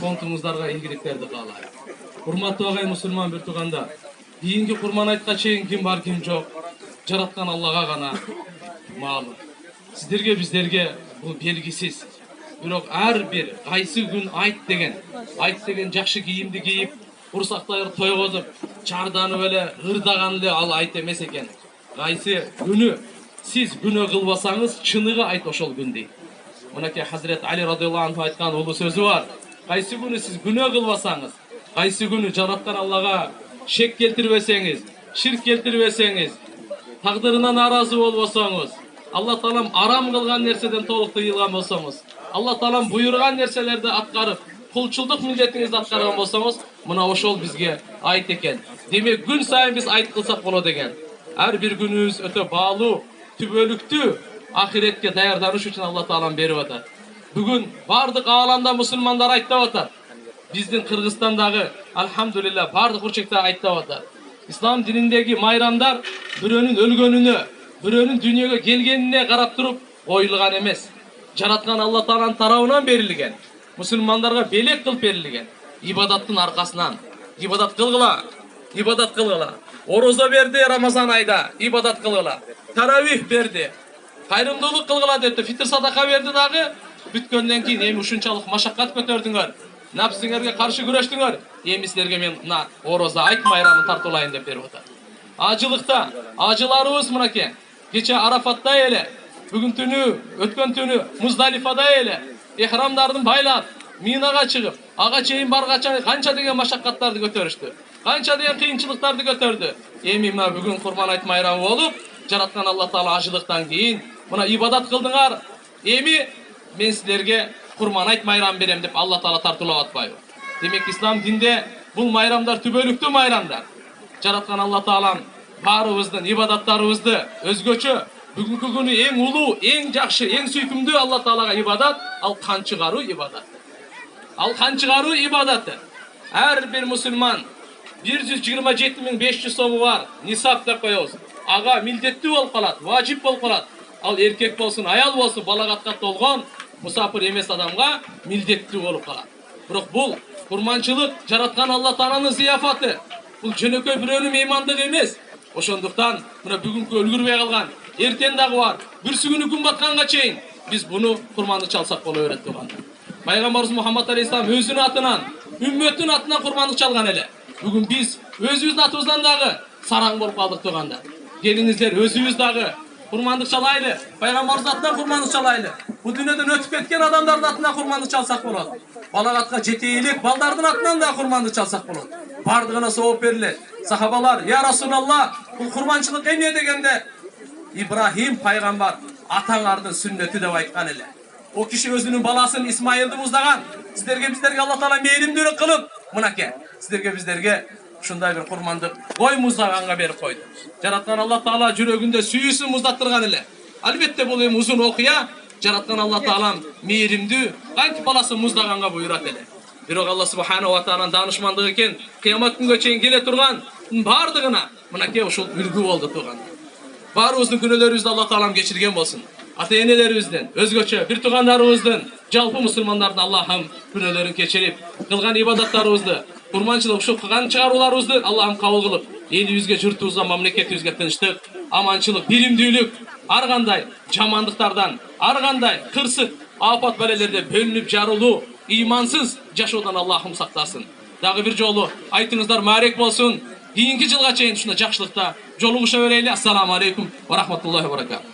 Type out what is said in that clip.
фондуңуздарга ийгиликтерди каалайм. Урматтуу агай мусулман бир туугандар, кийинки курман айтка чейин ким бар ким жок жараткан Аллага гана маалым. Сиздерге биздерге бул белгисиз. Бирок ар бир кайсы күн айт деген жакшы кийимди кийип, курсактар тойгозуп, чарданып эле ырдаган эле ал айт эмес экен. Кайсы күнү сиз күнөө кылбасаңыз, чыныгы айт ошол күн дейт. Мынакей Хазрет Али радиаллаху анху айткан улуу сөзү бар. Кайсы күнү сиз күнөө кылбасаңыз, кайсы күнү жараткан Аллага шек келтирбесеңиз, ширк келтирбесеңиз, тагдырына нааразы болбосоңуз, Алла Таалам арам кылган нерседен толук тыйылган болсоңуз, Алла Таалам буйруган нерселерди аткарып, кулчулдук милдетиңизди аткарган болсоңуз, мына ошол бизге айт экен. Демек күн сайын биз айт кылсак болот экен. Ар бир күнүбүз өтө баалуу, түбөлүктүү ахиретке даярданыш үчүн Алла Таалам берип атат. Бүгүн бардык ааламда мусулмандар айттап атат. Биздин Кыргызстандагы алхамдулилла бардык бурчакта айттап атат. Ислам дининдеги майрамдар бирөөнүн өлгөнүнө, бирөөнүн дүйнөгө келгенине карап туруп коюлган эмес. Жараткан Алла Тааланын тарабынан берилген. Мусулмандарга белек кылып берилген. Ибадаттын аркасынан ибадат кылгыла. Орозо берди Рамазан айда, ибадат кылгыла. Таравих берди. Кайрымдуулук кылгыла депти, фитр садака берди дагы. Бүткөндөн кийин эми ушунчалык машаккат көтөрдүңөр, напсыңарга каршы күрөштүңөр. Эми силерге мен мына орозо айт майрамын тартуулайын деп берип атат. Ажылыкта ажыларыбыз мынакей. Кече Арафатта эле, бүгүн түнү, өткөн түнү Муздалифада эле ихрамдарын байлап, Минага чыгып, ага чейин баргача канча деген машаккаттарды көтөрүштү. Канча деген кыйынчылыктарды көтөрдү. Эми мына бүгүн Курман айт майрамы болуп, жараткан Алла Таала ажылыктан кийин мына ибадат кылдыңар. Эми мен силерге Курман айт майрам берем деп Алла Таала тартуулап атпайбы? Демек ислам динде бул майрамдар түбөлүктүү майрамдар. Жараткан Алла Таалам баарыбыздын ибадаттарыбызды өзгөчө бүгүнкү күнү эң улуу, эң жакшы, эң сүйкүмдүү Алла Таалага ибадат, ал кан чыгаруу ибадат. Ал кан чыгаруу ибадаты. Ар бир мусулман 127.500 сому бар, нисап деп коебуз. Ага милдеттүү болуп калат, важип болуп калат. Ал эркек болсун, аял болсун, балагатка толгон мусафир эмес адамга милдеттүү болуп калат. Бирок бул курманчылык жараткан Алла Тааланын зияфаты. Бул жөнөкөй бирөөнүн меймандыгы эмес. Ошондуктан мына бүгүнкү өлгүрбөй калган, эртең дагы бар, бүрсүгүнү күн батканга чейин биз буну курманды чалсак боло берет туугандар. Пайгамбарыбыз Мухаммад алейхиссалам өзүнүн атынан, үммөттүн атынан курмандык чалган эле. Бүгүн биз өзүбүздүн атыбыздан дагы сараң болуп калдык туугандар. Келиңиздер өзүбүз дагы курмандык чалайлы, пайгамбарыбыз атынан курмандык чалайлы. Бул дүйнөдөн өтүп кеткен адамдардын атынан курмандык чалсак болот. Балагатка жете элек балдардын атынан да курмандык чалсак болот. Бардыгына сооп берилет. Сахабалар, я Расулалла, бул курманчылык эмне дегенде Ибрахим пайгамбар атаңардын сүннөтү деп айткан эле. О киши өзүнүн баласын Исмайылды муздаган. Биздерге Алла Таала мээримдүүлүк кылып, мынакей биздерге ушундай бир курмандык кой муздаганга берип койду. Жараткан Алла Таала жүрөгүндө сүйүүсүн муздаттырган эле. Албетте бул эми узун окуя. Жараткан Алла Таалам мээримдүү, кантип баласын муздаганга буйрат эле. Бирок Алла субханаху ва тааланын даанышмандыгы экен, кыямат күнгө чейин келе турган бардыгына мынакей ушул үлгү болду туугандар. Баарыбыздын күнөөлөрүбүздү Алла Таалам кечирген болсун. Ата-энелерибиздин, өзгөчө бир туугандарыбыздын, жалпы мусулмандардын Аллахым күнөөлөрүн кечирип, кылган ибадаттарыбызды, курманчылык ушу кылган чыгарууларыбызды Аллахым кабыл кылып, элибизге, журтубузга, мамлекетибизге тынчтык, аманчылык, биримдүүлүк, ар кандай жамандыктардан, ар кандай кырсык, апат балелерде бөлүнүп жарылуу, ыймансыз жашоодан Аллахым сактасын. Дагы бир жолу айтыңыздар маарек болсун. Кийинки жылга чейин ушундай жакшылыкта жолугуша берели. Ассаламу алейкум ва рахматуллахи ва баракатух.